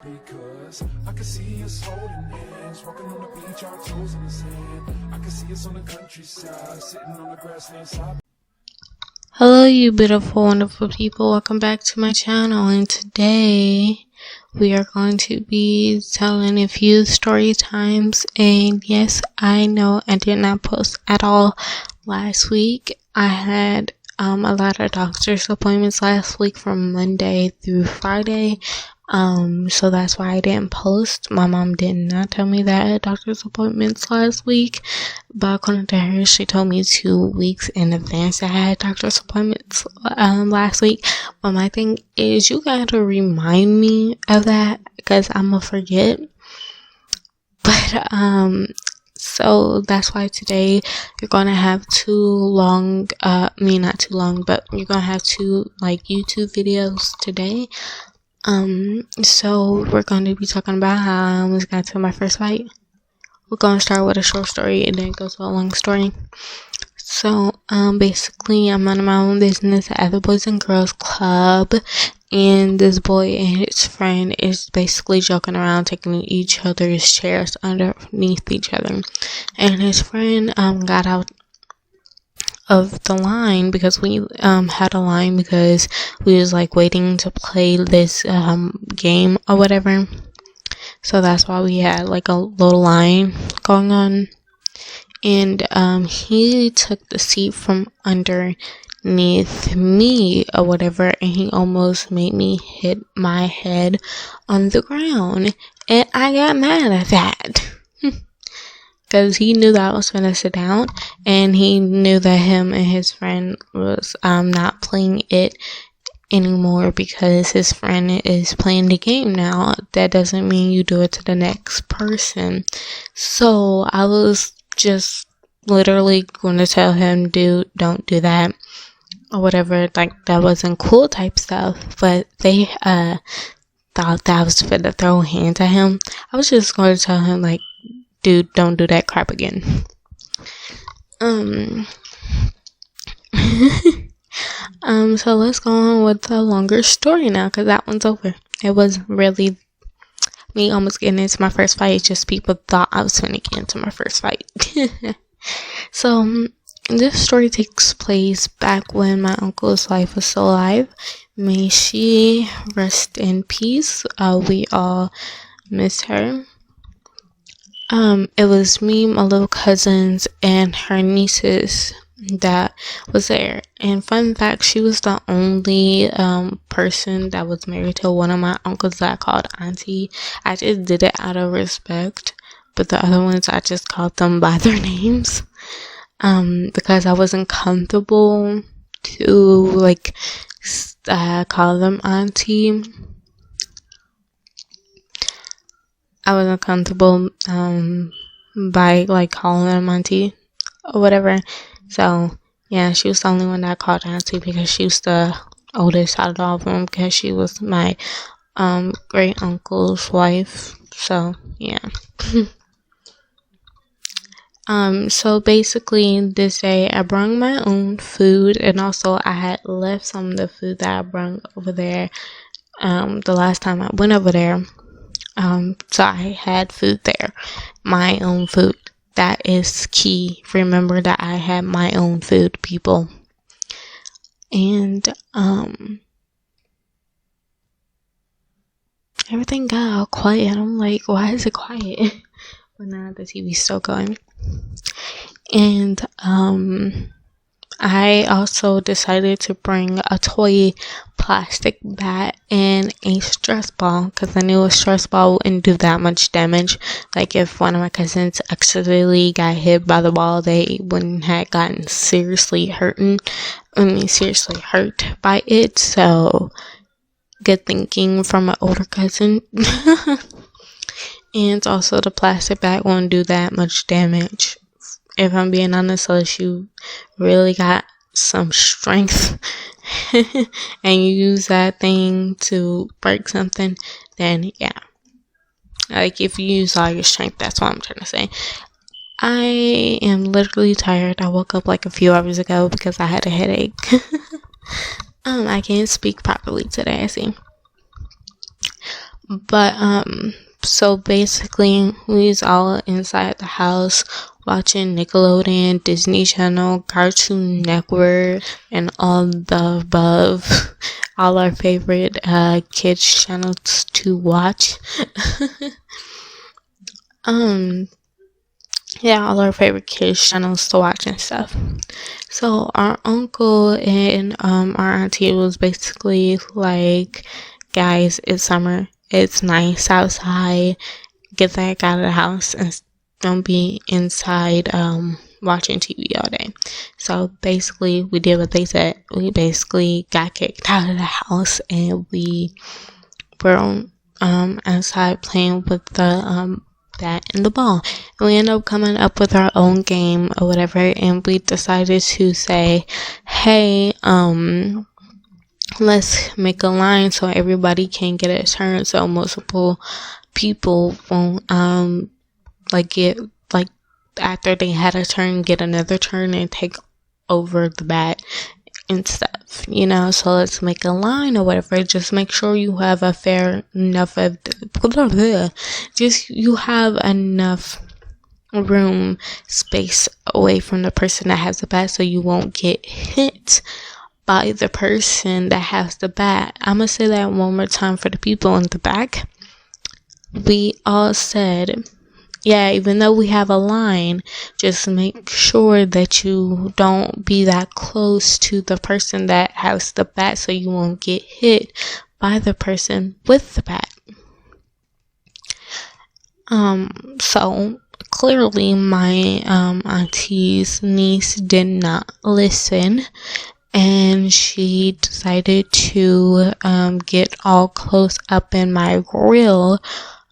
because I can see us holding hands, walking on the beach, our toes in the sand. I can see us on the countryside, sitting on the grassland side. Hello, you beautiful, wonderful people. Welcome back to my channel. And today we are going to be telling a few story times. And yes, I know I did not post at all last week. I had a lot of doctor's appointments last week from Monday through Friday. So that's why I didn't post. My mom did not tell me that I had doctor's appointments last week, but according to her, she told me 2 weeks in advance that I had doctor's appointments last week. But my thing is, you gotta remind me of that because I'm gonna forget. But so that's why today you're gonna have two long, not too long, but you're gonna have two YouTube videos today. So we're going to be talking about how I almost got to my first fight. We're going to start with a short story and then go to a long story. So, basically, I'm minding my own business at the Boys and Girls Club, and this boy and his friend is basically joking around, taking each other's chairs underneath each other, and his friend, got out of the line because we had a line because we was waiting to play this game or whatever, so that's why we had a little line going on. And he took the seat from underneath me or whatever, and he almost made me hit my head on the ground, and I got mad at that. Because he knew that I was going to sit down, and he knew that him and his friend was not playing it anymore because his friend is playing the game now. That doesn't mean you do it to the next person. So I was just literally going to tell him, dude, don't do that or whatever. That wasn't cool type stuff. But they thought that I was fit to throw hands at him. I was just going to tell him dude, don't do that crap again. So let's go on with the longer story now, because that one's over. It was really me almost getting into my first fight. It's just people thought I was going to get into my first fight. So this story takes place back when my uncle's wife was still alive. May she rest in peace. We all miss her. It was me, my little cousins, and her nieces that was there. And fun fact, she was the only person that was married to one of my uncles that I called auntie. I just did it out of respect, but the other ones I just called them by their names because I wasn't comfortable to call them auntie. I wasn't comfortable by calling them auntie or whatever. So yeah, she was the only one that I called auntie because she was the oldest out of all of them, because she was my great uncle's wife. So yeah. So basically this day I brought my own food, and also I had left some of the food that I brought over there the last time I went over there. So I had food there, my own food. That is key. Remember that I had my own food, people. And everything got all quiet. I'm like, why is it quiet? But now the TV's still going. And I also decided to bring a toy plastic bat and a stress ball, because I knew a stress ball wouldn't do that much damage. If one of my cousins accidentally got hit by the ball, they wouldn't have gotten seriously hurt by it. So good thinking from an older cousin. And also the plastic bat won't do that much damage, if I'm being honest, unless you really got some strength and you use that thing to break something, then yeah. If you use all your strength, that's what I'm trying to say. I am literally tired. I woke up a few hours ago because I had a headache. I can't speak properly today, I see. But so basically we was all inside the house watching Nickelodeon, Disney Channel, Cartoon Network, and all the above. All our favorite kids channels to watch. Yeah, all our favorite kids channels to watch and stuff. So our uncle and our auntie was basically like, guys, it's summer, it's nice outside, get the heck out of the house and don't be inside watching TV all day. So basically we did what they said. We basically got kicked out of the house and we were outside playing with the bat and the ball, and we ended up coming up with our own game or whatever, and we decided to say, hey, let's make a line so everybody can get a turn, so multiple people won't get after they had a turn, get another turn and take over the bat and stuff, so let's make a line or whatever. Just make sure you have a fair enough of you have enough room space away from the person that has the bat so you won't get hit by the person that has the bat. I'm gonna say that one more time for the people in the back. We all said, yeah, even though we have a line, just make sure that you don't be that close to the person that has the bat so you won't get hit by the person with the bat. So clearly my auntie's niece did not listen, and she decided to get all close up in my grill.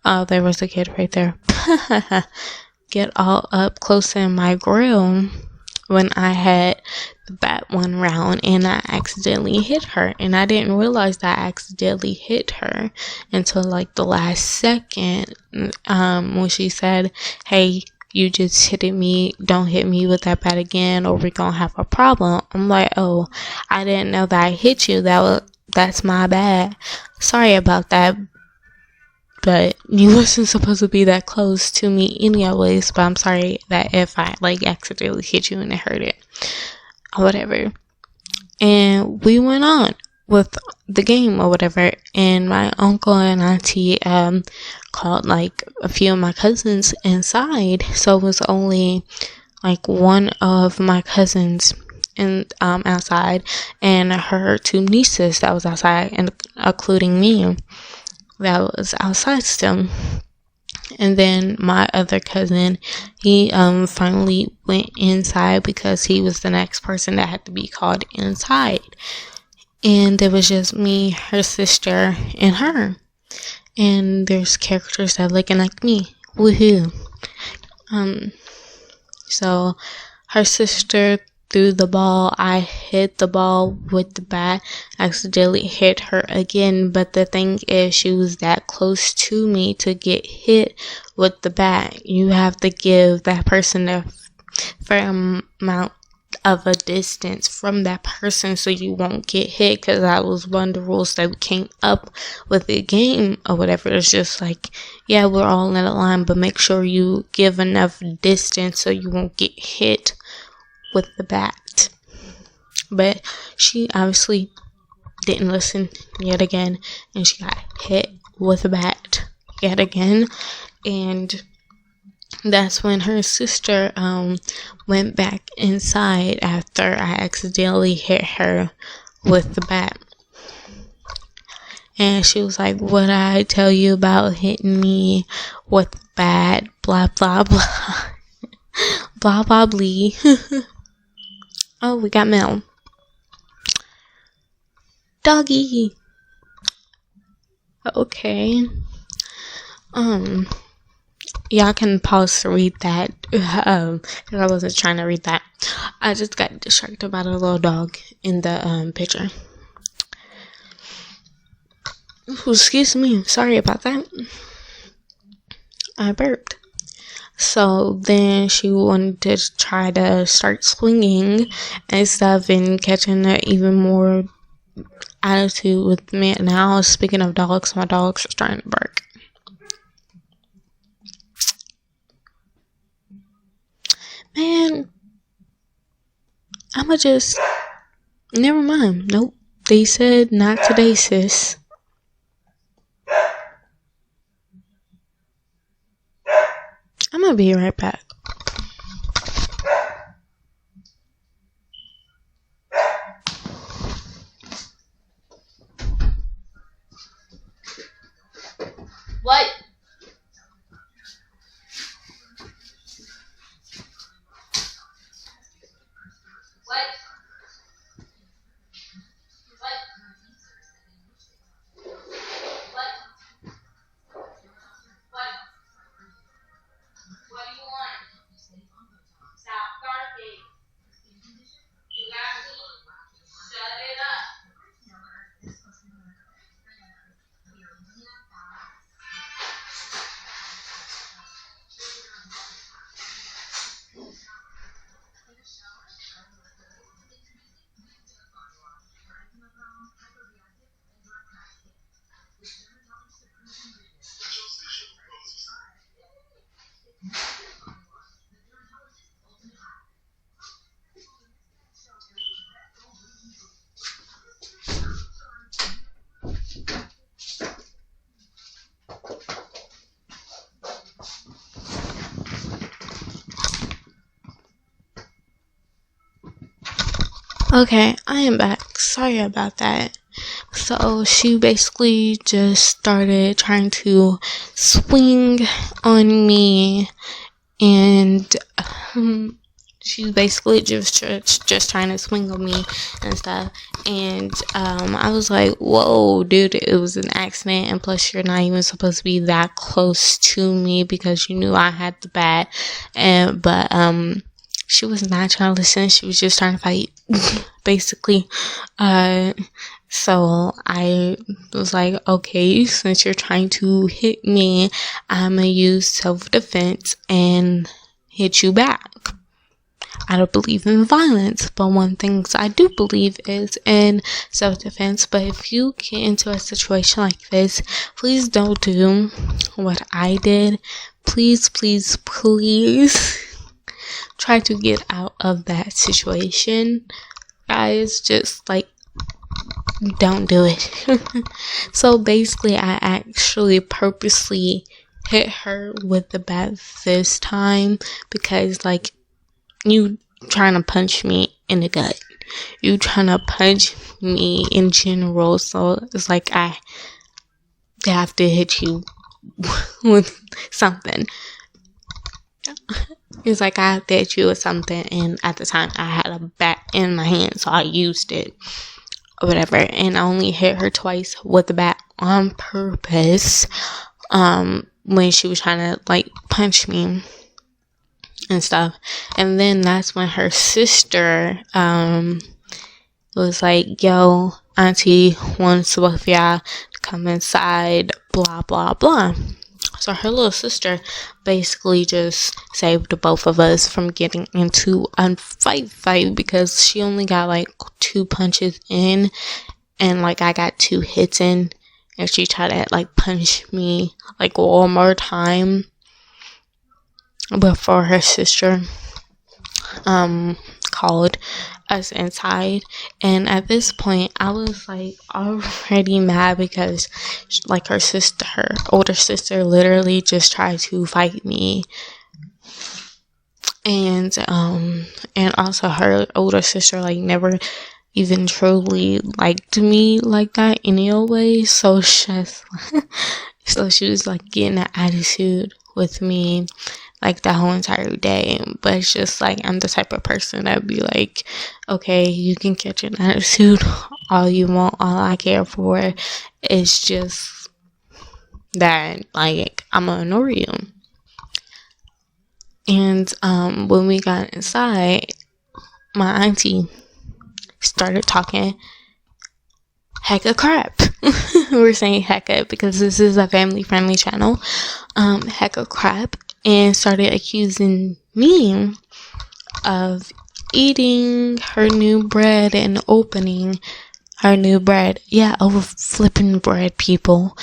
There was a kid right there. Get all up close in my grill when I had the bat one round, and I accidentally hit her, and I didn't realize that I accidentally hit her until like the last second, when she said, hey, you just hit me, don't hit me with that bat again or we're gonna have a problem. I'm like, oh, I didn't know that I hit you, that's my bad, sorry about that. But you wasn't supposed to be that close to me anyways, but I'm sorry that if I accidentally hit you and it hurt it or whatever. And we went on with the game or whatever, and my uncle and auntie called a few of my cousins inside, so it was only one of my cousins outside and her two nieces that was outside, and including me that was outside still. And then my other cousin, he finally went inside because he was the next person that had to be called inside. And there was just me, her sister, and her. And there's characters that looking like me. Woohoo. So her sister threw the ball. I hit the ball with the bat, accidentally hit her again, but the thing is, she was that close to me to get hit with the bat. You have to give that person a fair amount of a distance from that person so you won't get hit, because that was one of the rules that we came up with the game or whatever. It's just yeah, we're all in a line, but make sure you give enough distance so you won't get hit with the bat. But she obviously didn't listen yet again, and she got hit with a bat yet again. And that's when her sister went back inside after I accidentally hit her with the bat. And she was like, what I tell you about hitting me with the bat, blah blah blah. Blah blah blee. Oh, we got mail. Doggy. Okay. Y'all can pause to read that. Because I wasn't trying to read that. I just got distracted by the little dog in the picture. Ooh, excuse me. Sorry about that. I burped. So then she wanted to try to start swinging and stuff and catching even more attitude with me. Now, speaking of dogs, my dogs are starting to bark. Man, I'ma just, never mind. Nope. They said not today, sis. I'm gonna be right back. What? What? What? What? What? What do you want? Stop barking. You got me? Shut it up. Okay, I am back. Sorry about that. So she basically just started trying to swing on me, and she basically just trying to swing on me and stuff. And I was like, whoa, dude, it was an accident, and plus you're not even supposed to be that close to me because you knew I had the bat. But she was not trying to listen. She was just trying to fight, basically. So I was like, okay, since you're trying to hit me, I'm gonna use self-defense and hit you back. I don't believe in violence, but one thing I do believe is in self-defense. But if you get into a situation like this, please don't do what I did. Please, please, please try to get out of that situation. Guys, just like, don't do it. So basically, I actually purposely hit her with the bat this time because, like, you trying to punch me in the gut. You trying to punch me in general. So it's like I have to hit you with something. It's like I have to hit you with something, and at the time I had a bat in my hand, so I used it or whatever, and I only hit her twice with the bat on purpose when she was trying to like punch me and stuff. And then that's when her sister was like, yo, auntie wants both of y'all to come inside, blah blah blah. So her little sister basically just saved both of us from getting into a fight because she only got like 2 punches in, and like I got 2 hits in, and she tried to like punch me like one more time before her sister called us inside. And at this point I was like already mad because like her older sister literally just tried to fight me, and also her older sister like never even truly liked me like that anyway. So she was like getting an attitude with me like that whole entire day. But it's just like I'm the type of person that'd be like, okay, you can catch an attitude all you want. All I care for is just that like I'm gonna ignore you. And when we got inside, my auntie started talking hecka crap. We're saying hecka because this is a family friendly channel. Hecka crap, and started accusing me of eating her new bread and opening her new bread. Yeah, over flipping bread, people.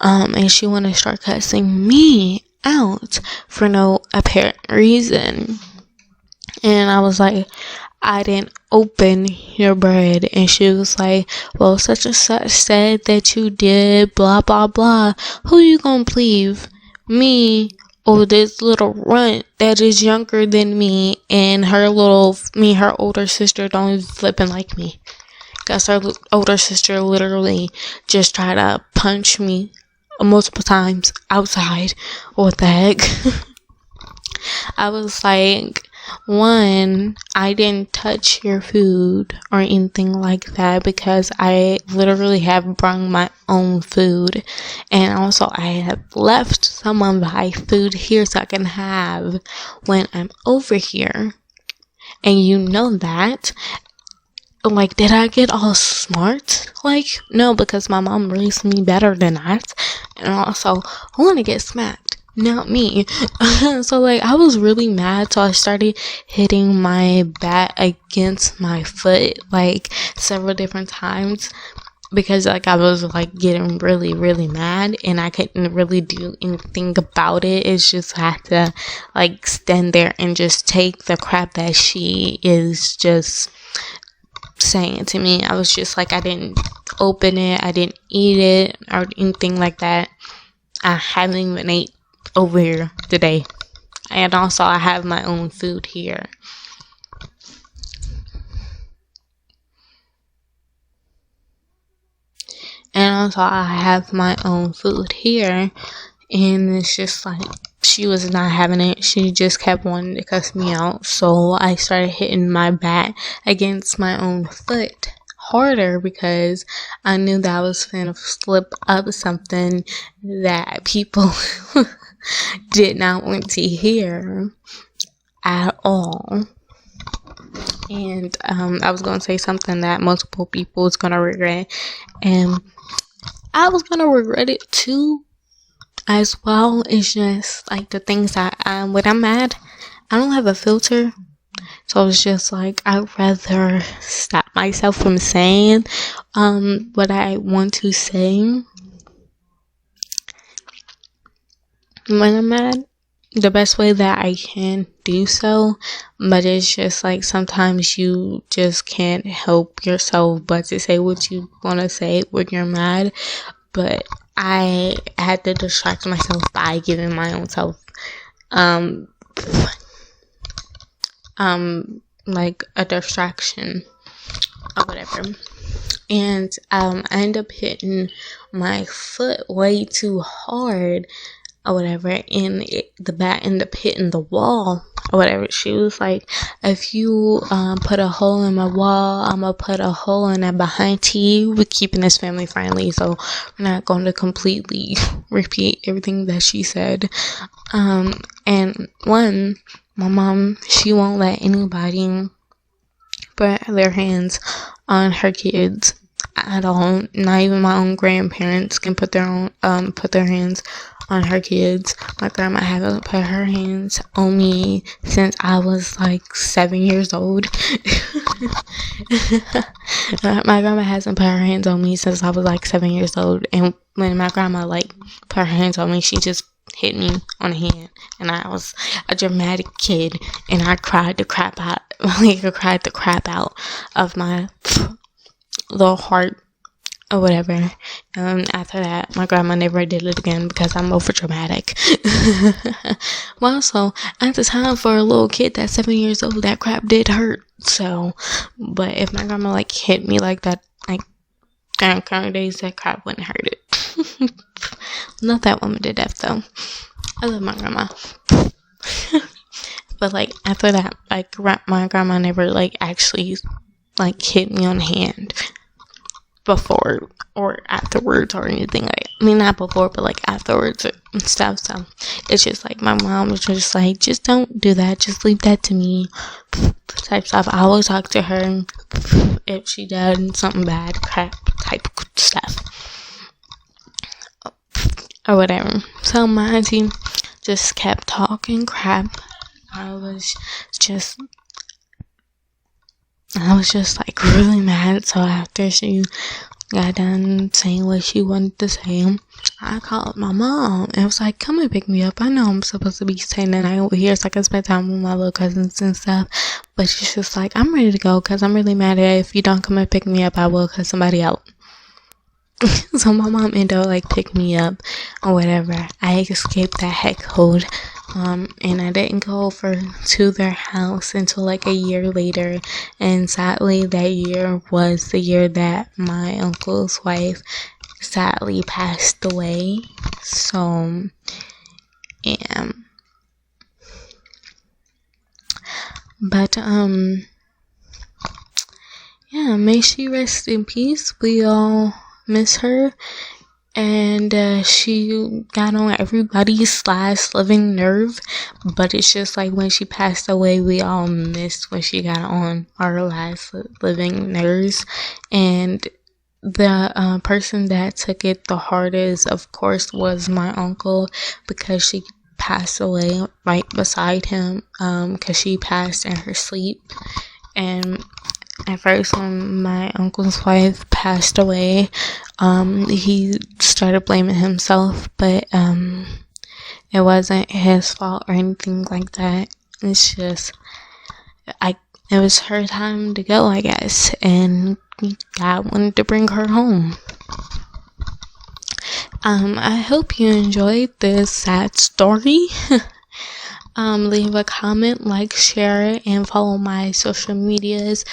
And she wanted to start cussing me out for no apparent reason. And I was like, I didn't open your bread. And she was like, well, such and such said that you did, blah, blah, blah. Who you gonna believe? Me or this little runt that is younger than me, and her older sister don't even flipping like me. Because her older sister literally just tried to punch me multiple times outside. What the heck? I was like, one, I didn't touch your food or anything like that because I literally have brought my own food. And also, I have left some of my food here so I can have when I'm over here. And you know that. Like, did I get all smart? Like, no, because my mom raised me better than that. And also, I want to get smacked. Not me. So, like, I was really mad. So I started hitting my bat against my foot, like, several different times. Because, like, I was, like, getting really, really mad. And I couldn't really do anything about it. It's just I had to, like, stand there and just take the crap that she is just saying to me. I was just like, I didn't open it. I didn't eat it or anything like that. I haven't even ate over here today. And also, I have my own food here. And also, I have my own food here. And it's just like, she was not having it. She just kept wanting to cuss me out. So I started hitting my bat against my own foot harder because I knew that I was going to slip up something that people did not want to hear at all. And I was going to say something that multiple people was going to regret. And I was going to regret it too. As well. It's just like the things that when I'm mad, I don't have a filter. So it's just like I'd rather stop myself from saying what I want to say when I'm mad. The best way that I can do so, but it's just like sometimes you just can't help yourself but to say what you want to say when you're mad. But I had to distract myself by giving my own self like a distraction or whatever. And I ended up hitting my foot way too hard or whatever, and the bat ended up hitting the wall or whatever. She was like, if you put a hole in my wall, I'm gonna put a hole in that behind you. We're keeping this family friendly, so we're not going to completely repeat everything that she said. And one, my mom, she won't let anybody put their hands on her kids at all. Not even my own grandparents can put their hands on her kids. My grandma hasn't put her hands on me since I was like 7 years old. My grandma hasn't put her hands on me since I was like 7 years old. And when my grandma like put her hands on me, she just hit me on the hand. And I was a dramatic kid, and I cried the crap out. Like, I cried the crap out of my little heart or whatever. After that, my grandma never did it again because I'm over dramatic. Well, so at the time, for a little kid that's 7 years old, that crap did hurt. So, but if my grandma like hit me like that, like current days, that crap wouldn't hurt it. Not that woman to death though. I love my grandma. But like after that, like my grandma never like actually like hit me on the hand before or afterwards or anything. Like, I mean, not before, but like afterwards and stuff. So it's just like my mom was just like, just don't do that, just leave that to me type stuff. I always talk to her if she did something bad, crap type stuff or whatever. So my auntie just kept talking crap. I was just I was just like really mad. So after she got done saying what she wanted to say, I called my mom and was like, come and pick me up. I know I'm supposed to be staying the night over here so I can spend time with my little cousins and stuff, but she's just like, I'm ready to go because I'm really mad at if you don't come and pick me up, I will cut somebody out. So my mom ended up like picking me up or whatever. I escaped that heck code. And I didn't go over to their house until like a year later, and sadly that year was the year that my uncle's wife sadly passed away. So yeah, but yeah, may she rest in peace. We all miss her, and she got on everybody's last living nerve, but it's just like when she passed away, we all missed when she got on our last living nerves. And the person that took it the hardest, of course, was my uncle, because she passed away right beside him, because she passed in her sleep. And at first, when my uncle's wife passed away, he started blaming himself, but it wasn't his fault or anything like that. It's just it was her time to go, I guess, and God wanted to bring her home. I hope you enjoyed this sad story. Leave a comment, like, share, and follow my social medias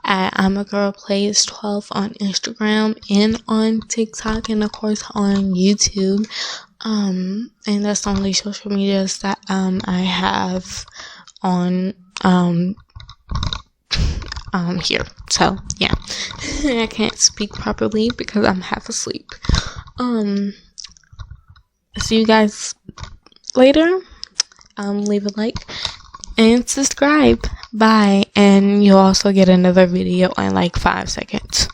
at I'm a Girl Plays 12 on Instagram and on TikTok, and of course on YouTube. And that's the only social medias that I have on here. So yeah, I can't speak properly because I'm half asleep. See you guys later. Leave a like and subscribe. Bye. And you'll also get another video in like 5 seconds.